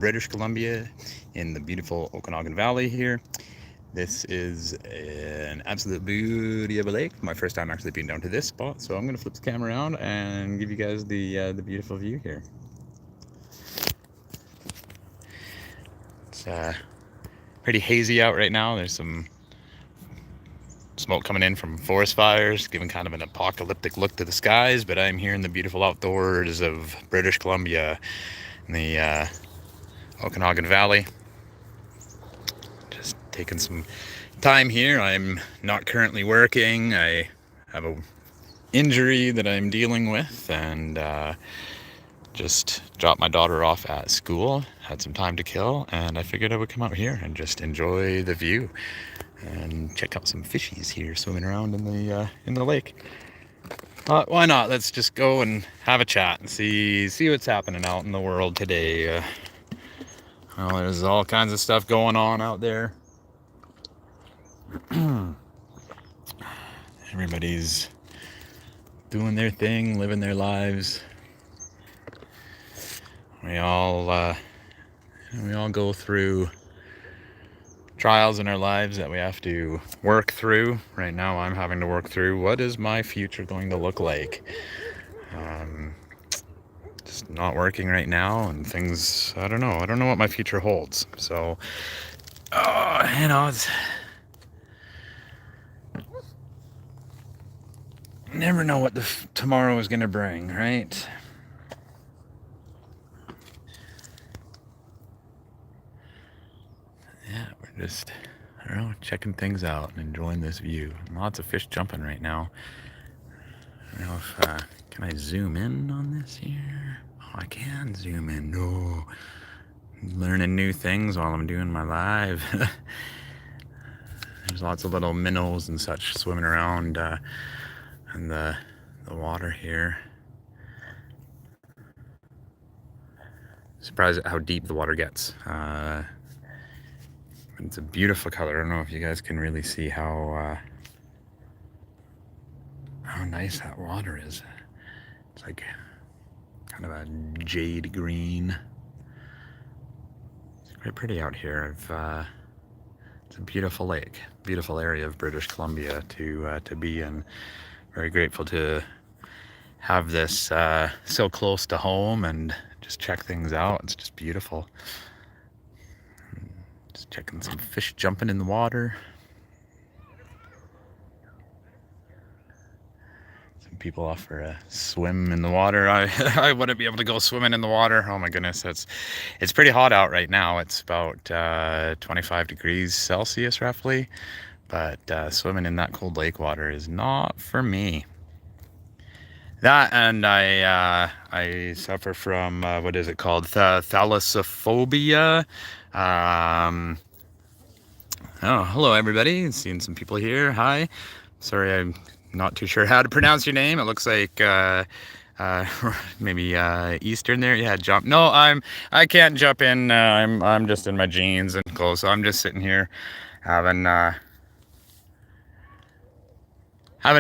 British Columbia in the beautiful Okanagan Valley here. This is an absolute beauty of a lake. My first time actually being down to this spot, so I'm gonna flip the camera around and give you guys the beautiful view here. It's pretty hazy out right now. There's some smoke coming in from forest fires, giving kind of an apocalyptic look to the skies. But I'm here in the beautiful outdoors of British Columbia in the Okanagan Valley. Just taking some time here. I'm not currently working. I have a injury that I'm dealing with, and just dropped my daughter off at school. Had some time to kill, and I figured I would come out here and just enjoy the view and check out some fishies here swimming around in the lake. Why not? Let's just go and have a chat and see what's happening out in the world today. Well, there's all kinds of stuff going on out there. Everybody's doing their thing, living their lives. We all go through trials in our lives that we have to work through. Right now, I'm having to work through what is my future going to look like. Just not working right now, and things. I don't know what my future holds. So, it's never know what tomorrow is going to bring, right? Yeah, we're just, I don't know, checking things out and enjoying this view. Lots of fish jumping right now. I don't know if, can I zoom in on this here? Oh, I can zoom in. No. Learning new things while I'm doing my live. There's lots of little minnows and such swimming around in the water here. Surprised at how deep the water gets. It's a beautiful color. I don't know if you guys can really see how nice that water is. It's like kind of a jade green. It's quite pretty out here. It's a beautiful lake, beautiful area of British Columbia to be in. Very grateful to have this so close to home and just check things out. It's just beautiful. Just checking some fish jumping in the water. Some people offer a swim in the water. I wouldn't be able to go swimming in the water. Oh my goodness, it's pretty hot out right now. It's about 25 degrees Celsius roughly, but swimming in that cold lake water is not for me. That, and I suffer from what is it called? Thalassophobia. Oh, hello everybody. Seeing some people here. Hi. Sorry, I'm not too sure how to pronounce your name. It looks like maybe Eastern there. Yeah, jump. No, I can't jump in. I'm just in my jeans and clothes. So I'm just sitting here having a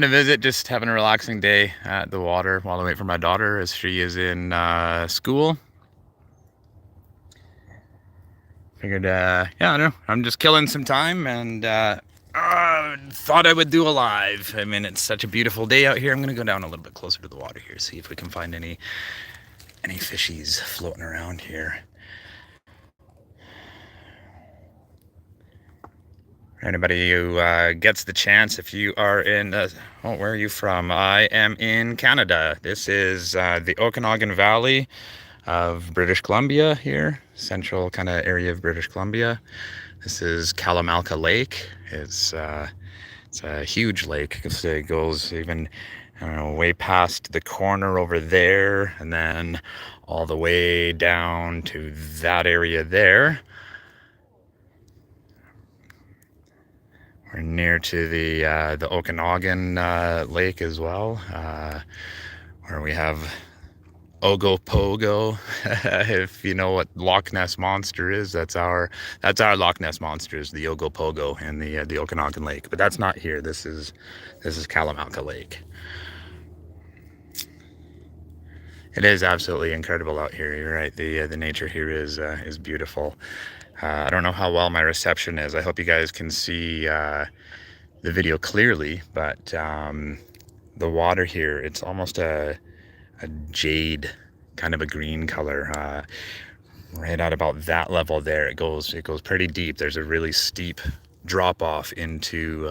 visit, just having a relaxing day at the water while I wait for my daughter as she is in school. Figured, yeah, I don't know. I'm just killing some time and thought I would do a live. I mean, it's such a beautiful day out here. I'm gonna go down a little bit closer to the water here, see if we can find any fishies floating around here. Anybody who gets the chance, if you are in, where are you from? I am in Canada. This is the Okanagan Valley of British Columbia here, central kind of area of British Columbia. This is Kalamalka Lake. It's a huge lake. It goes even, I don't know, way past the corner over there, and then all the way down to that area there. We're near to the Okanagan lake as well, where we have Ogopogo. If you know what Loch Ness Monster is, that's our Loch Ness Monster, is the Ogopogo in the Okanagan Lake. But that's not here. This is Kalamalka Lake. It is absolutely incredible out here. You're right. The nature here is beautiful. I don't know how well my reception is. I hope you guys can see the video clearly, but the water here, it's almost a jade, kind of a green color. Right at about that level there, it goes pretty deep. There's a really steep drop off into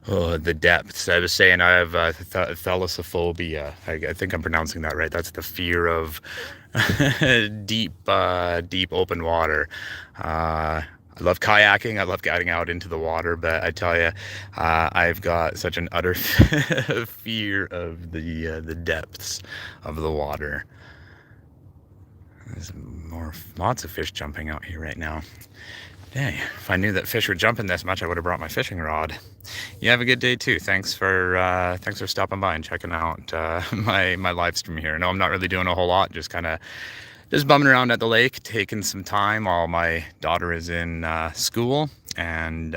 the depths. I was saying I have thalassophobia. I think I'm pronouncing that right. That's the fear of deep open water. I love kayaking. I love getting out into the water, but I tell you, I've got such an utter fear of the depths of the water. There's lots of fish jumping out here right now. Dang, if I knew that fish were jumping this much, I would have brought my fishing rod. You have a good day too. Thanks for stopping by and checking out my live stream here. No, I'm not really doing a whole lot. Just bumming around at the lake, taking some time while my daughter is in school, and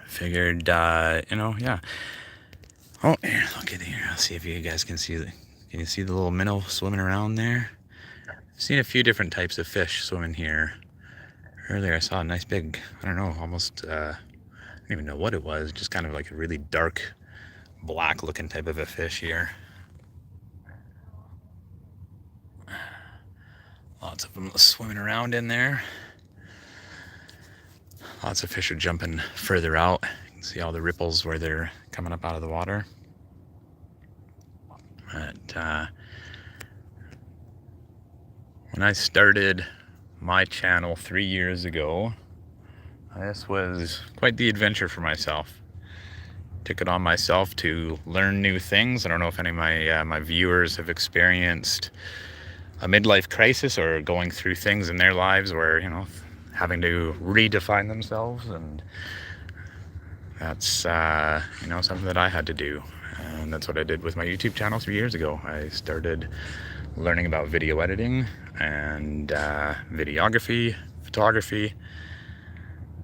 figured, yeah. Oh, here, look at here. I'll see if you guys can see can you see the little minnow swimming around there? I've seen a few different types of fish swimming here. Earlier I saw a nice big, I don't know, almost, I don't even know what it was, just kind of like a really dark, black looking type of a fish here. Lots of them swimming around in there. Lots of fish are jumping further out. You can see all the ripples where they're coming up out of the water. But when I started my channel 3 years ago, this was quite the adventure for myself. Took it on myself to learn new things. I don't know if any of my viewers have experienced a midlife crisis or going through things in their lives where, having to redefine themselves, and that's something that I had to do, and that's what I did with my YouTube channel 3 years ago. I started learning about video editing and videography, photography.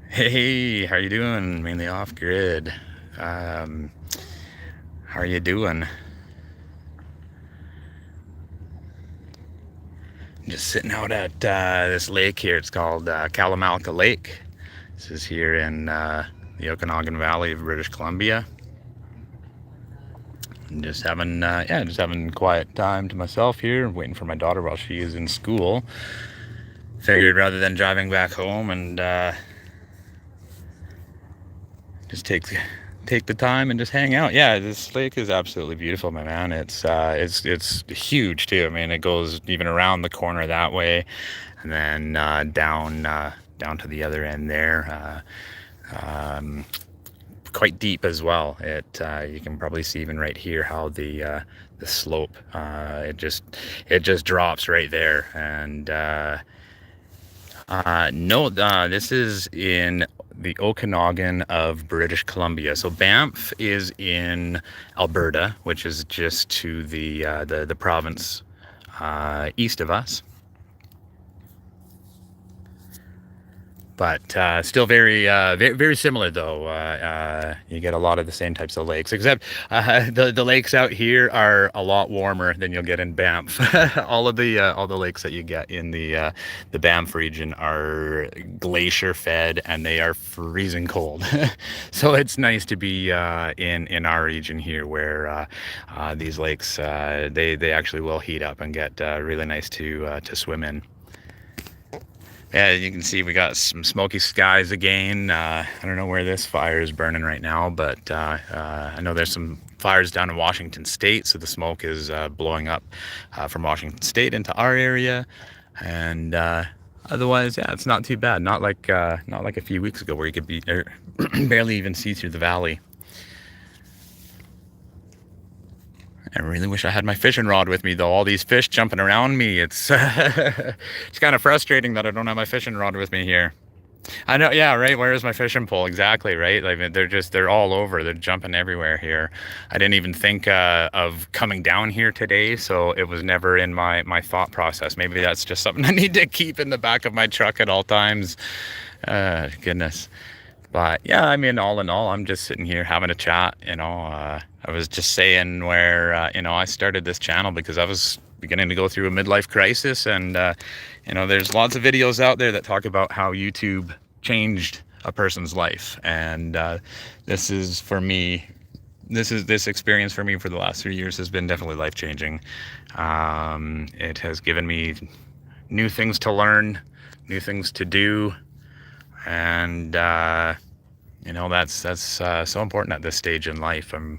Hey, how you doing? Mainly off grid. How are you doing? Just sitting out at this lake here. It's called Kalamalka Lake. This is here in the Okanagan Valley of British Columbia. And just having quiet time to myself here, waiting for my daughter while she is in school. Figured rather than driving back home and just take the time and just hang out. Yeah, this lake is absolutely beautiful, my man. It's huge too. I mean, it goes even around the corner that way, and then down to the other end there. Quite deep as well. You can probably see even right here how the slope it just drops right there. And this is in the Okanagan of British Columbia. So Banff is in Alberta, which is just to the province east of us. But still very similar though. You get a lot of the same types of lakes, except the lakes out here are a lot warmer than you'll get in Banff. all the lakes that you get in the Banff region are glacier fed, and they are freezing cold. So it's nice to be in our region here, where these lakes they actually will heat up and get really nice to swim in. Yeah, you can see we got some smoky skies again. I don't know where this fire is burning right now, but I know there's some fires down in Washington State, so the smoke is blowing up from Washington State into our area. And otherwise, yeah, it's not too bad. Not like a few weeks ago where you could barely even see through the valley. I really wish I had my fishing rod with me, though. All these fish jumping around me. It's it's kind of frustrating that I don't have my fishing rod with me here. I know, yeah, right. Where is my fishing pole? Exactly, right. Like they're all over. They're jumping everywhere here. I didn't even think of coming down here today, so it was never in my thought process. Maybe that's just something I need to keep in the back of my truck at all times. Goodness. But yeah, I mean, all in all, I'm just sitting here having a chat. I was just saying where I started this channel because I was beginning to go through a midlife crisis, and there's lots of videos out there that talk about how YouTube changed a person's life, and this is for me. This experience for me for the last 3 years has been definitely life changing. It has given me new things to learn, new things to do, and that's so important at this stage in life. I'm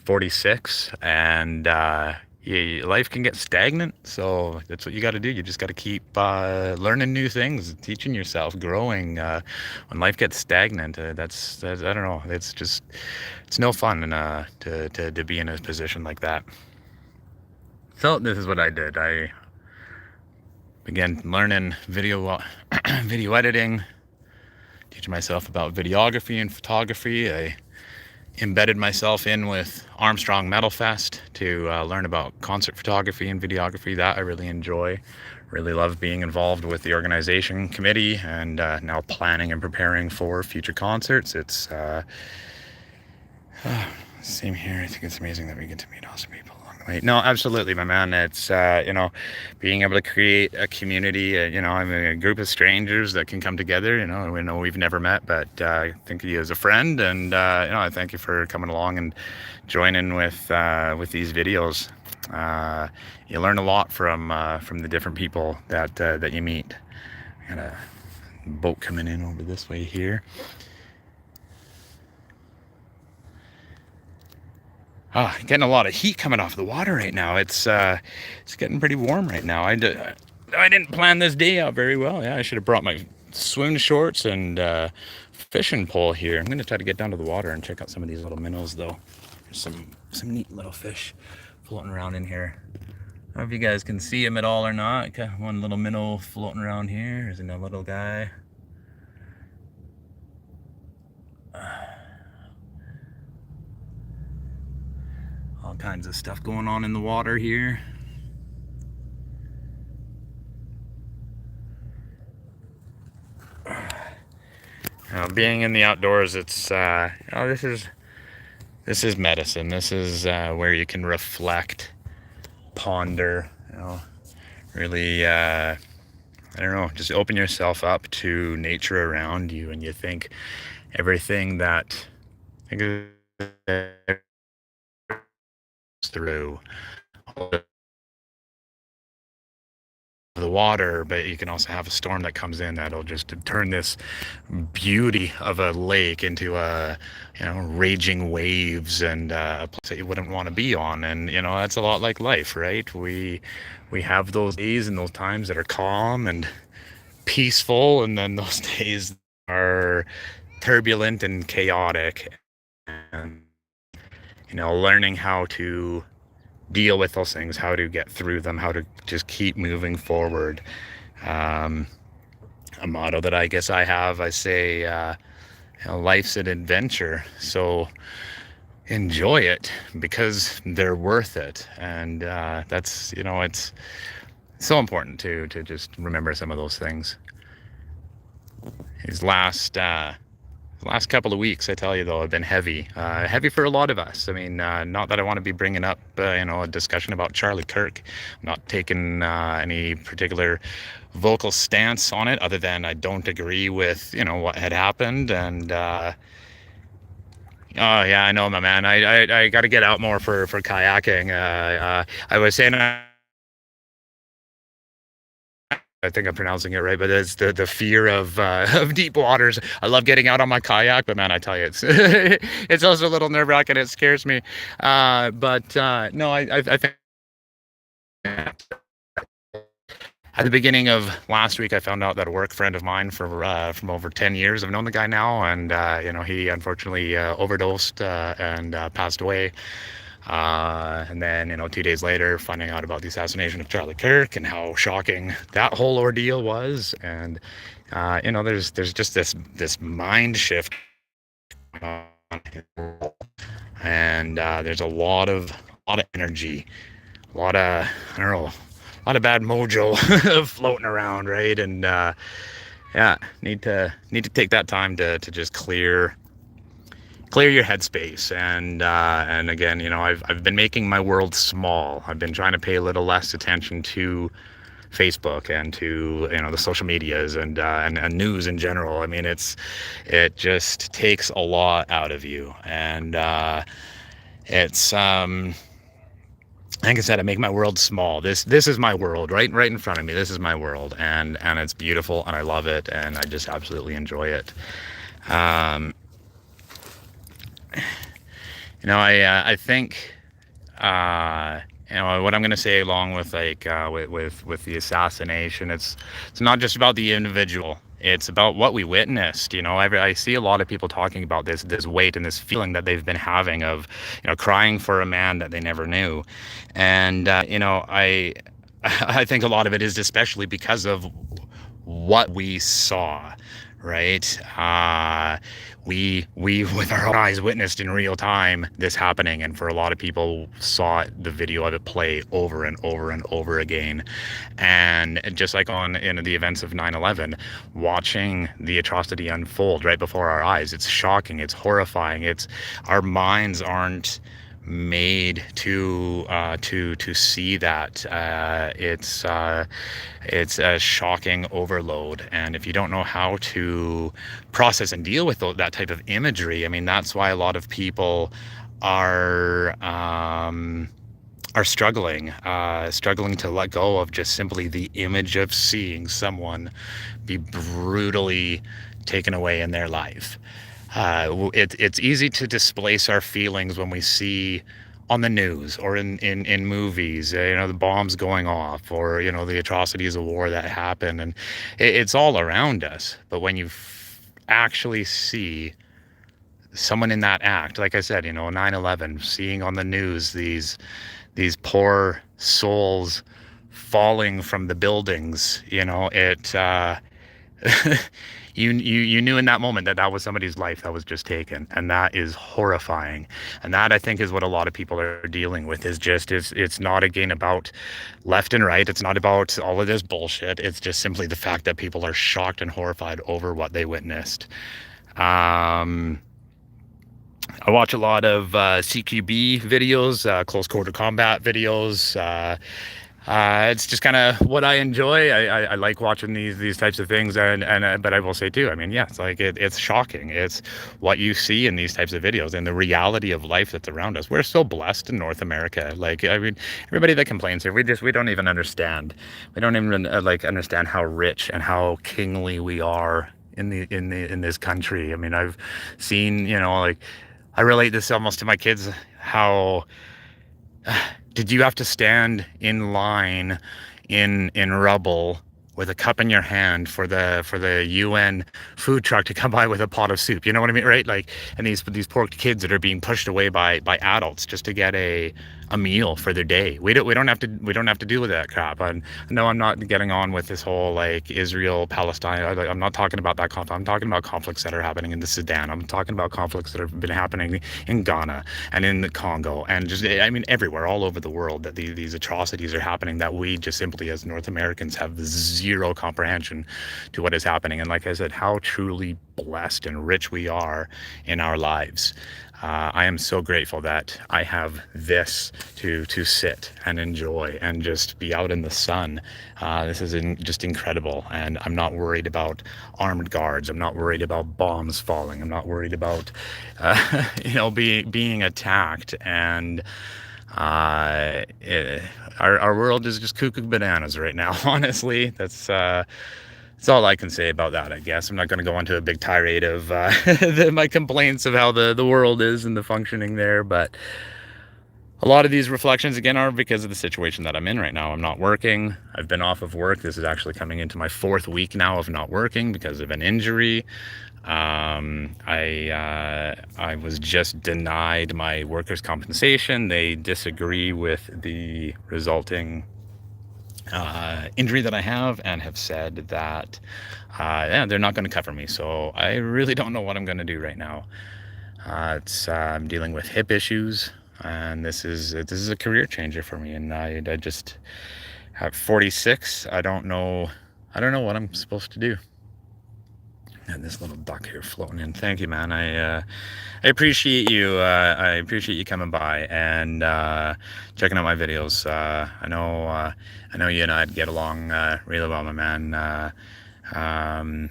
46, and life can get stagnant. So that's what you got to do. You just got to keep learning new things, teaching yourself, growing. When life gets stagnant, that's I don't know. It's no fun to be in a position like that. So this is what I did. I began learning video editing, teaching myself about videography and photography. I embedded myself in with Armstrong Metal Fest to learn about concert photography and videography. That I really enjoy. Really love being involved with the organization committee, and now planning and preparing for future concerts. It's same here. I think it's amazing that we get to meet awesome people along the way. No, absolutely, my man. It's being able to create a community. I'm a group of strangers that can come together. We know we've never met, but I think of you as a friend, and I thank you for coming along and joining with these videos. You learn a lot from the different people that you meet. Got a boat coming in over this way here. Getting a lot of heat coming off the water right now. It's getting pretty warm right now. I didn't plan this day out very well. Yeah, I should have brought my swim shorts and fishing pole here. I'm gonna try to get down to the water and check out some of these little minnows though. There's some neat little fish floating around in here. I don't know if you guys can see them at all or not. Got one little minnow floating around here. There's another little guy. All kinds of stuff going on in the water here. Being in the outdoors, it's this is medicine. This is where you can reflect, ponder, really I don't know, just open yourself up to nature around you, and you think everything that through the water, but you can also have a storm that comes in that'll just turn this beauty of a lake into raging waves, and a place that you wouldn't want to be on. And that's a lot like life, right? We have those days and those times that are calm and peaceful, and then those days are turbulent and chaotic, and learning how to deal with those things, how to get through them, how to just keep moving forward. A motto that I guess I have, I say, life's an adventure, so enjoy it because they're worth it. And that's, it's so important to just remember some of those things. These last couple of weeks, I tell you though, have been heavy for a lot of us. I mean, not that I want to be bringing up a discussion about Charlie Kirk. I'm not taking any particular vocal stance on it, other than I don't agree with what had happened. And oh yeah, I know, my man, I got to get out more for kayaking. I was saying, I think I'm pronouncing it right, but it's the fear of deep waters. I love getting out on my kayak, but man, I tell you, it's it's also a little nerve-wracking. It scares me. But no, I think at the beginning of last week, I found out that a work friend of mine from over 10 years, I've known the guy now, and he unfortunately overdosed and passed away. And then 2 days later, finding out about the assassination of Charlie Kirk and how shocking that whole ordeal was. And there's just this mind shift, and there's a lot of energy, a lot of bad mojo floating around, right? And yeah, need to take that time to just clear your headspace. And again, I've been making my world small. I've been trying to pay a little less attention to Facebook and to the social medias and news in general. I mean, it just takes a lot out of you. And it's like I said, I make my world small. This is my world, right in front of me. This is my world, and it's beautiful, and I love it, and I just absolutely enjoy it. Um, I think what I'm going to say, along with with the assassination, it's not just about the individual. It's about what we witnessed. I see a lot of people talking about this weight and this feeling that they've been having of crying for a man that they never knew. And I think a lot of it is especially because of what we saw, right? We with our own eyes witnessed in real time this happening, and for a lot of people saw the video of it play over and over and over again. And just like in the events of 9/11, watching the atrocity unfold right before our eyes, it's shocking, it's horrifying. It's Our minds aren't made to see that. It's a shocking overload, and if you don't know how to process and deal with that type of imagery, I mean, that's why a lot of people are struggling to let go of just simply the image of seeing someone be brutally taken away in their life. It's easy to displace our feelings when we see on the news or in movies, the bombs going off, or the atrocities of war that happen, and it's all around us. But when you actually see someone in that act, like I said, 9/11, seeing on the news these poor souls falling from the buildings, it you knew in that moment that that was somebody's life that was just taken, and that is horrifying. And that, I think, is what a lot of people are dealing with. It's not, again, about left and right. It's not about all of this bullshit. It's just simply the fact that people are shocked and horrified over what they witnessed. um I watch a lot of CQB videos, close quarter combat videos. It's just kind of what I enjoy. I like watching these types of things, and but I will say too, I mean, yeah, it's like it's shocking. It's what you see in these types of videos and the reality of life that's around us. We're so blessed in North America. Like, I mean, everybody that complains here, we don't even understand. We don't even understand how rich and how kingly we are in this country. I mean, I've seen, like, I relate this almost to my kids. How did you have to stand in line in rubble with a cup in your hand for the UN food truck to come by with a pot of soup? You know what I mean, right? Like, and these poor kids that are being pushed away by adults just to get a meal for their day. We don't have to deal with that crap. And no, I'm not getting on with this whole like Israel Palestine. I'm not talking about that conflict. I'm talking about conflicts that are happening in the Sudan. I'm talking about conflicts that have been happening in Ghana and in the Congo, and just, I mean, everywhere, all over the world, that these atrocities are happening, that we just simply as North Americans have zero comprehension to what is happening. And like I said, how truly blessed and rich we are in our lives. I am so grateful that I have this to sit and enjoy and just be out in the sun. This is just incredible, and I'm not worried about armed guards. I'm not worried about bombs falling. I'm not worried about being attacked. And our world is just cuckoo bananas right now. Honestly, that's all I can say about that, I guess. I'm not going to go into a big tirade of my complaints of how the world is and the functioning there, but a lot of these reflections, again, are because of the situation that I'm in right now. I'm not working. I've been off of work. This is actually coming into my 4th week now of not working because of an injury. I was just denied my workers' compensation. They disagree with the resulting injury that I have, and have said that they're not going to cover me. So I really don't know what I'm going to do right now. I'm dealing with hip issues, and this is a career changer for me. And I just, at 46, I don't know what I'm supposed to do. And this little duck here floating in. Thank you, man. I appreciate you. I appreciate you coming by and checking out my videos. I know you and I'd get along really well, my man. Um,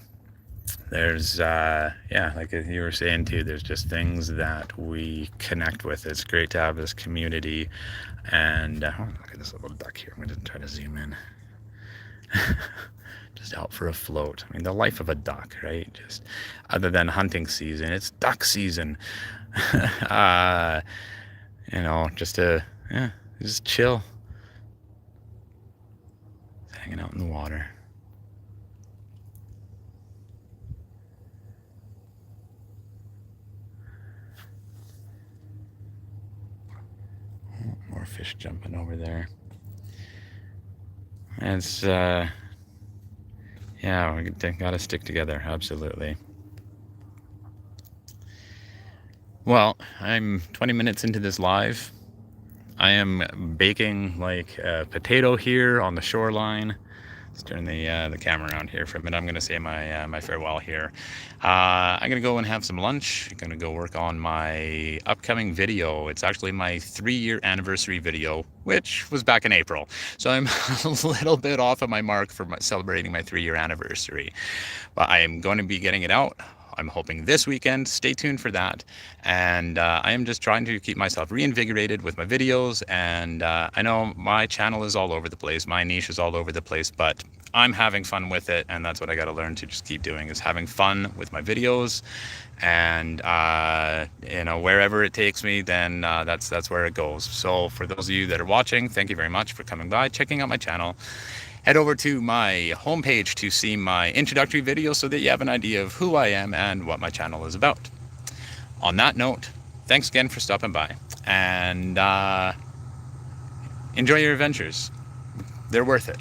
there's yeah, like you were saying too, there's just things that we connect with. It's great to have this community. And oh, look at this little duck here. I'm going to try to zoom in. Just out for a float. I mean, the life of a duck, right? Just other than hunting season, it's duck season. You know, just to, yeah, just chill. Hanging out in the water. More fish jumping over there. And it's, yeah, we gotta stick together, absolutely. Well, I'm 20 minutes into this live. I am baking like a potato here on the shoreline. Let's turn the camera around here for a minute. I'm gonna say my farewell here. I'm gonna go and have some lunch. I'm gonna go work on my upcoming video. It's actually my 3-year anniversary video, which was back in April. So I'm a little bit off of my mark for celebrating my 3-year anniversary. But I am going to be getting it out. I'm hoping this weekend. Stay tuned for that. And I am just trying to keep myself reinvigorated with my videos. And I know my channel is all over the place. My niche is all over the place, but I'm having fun with it. And that's what I got to learn to just keep doing, is having fun with my videos. And you know, wherever it takes me, then that's where it goes. So for those of you that are watching, thank you very much for coming by, checking out my channel. Head over to my homepage to see my introductory video so that you have an idea of who I am and what my channel is about. On that note, thanks again for stopping by, and enjoy your adventures. They're worth it.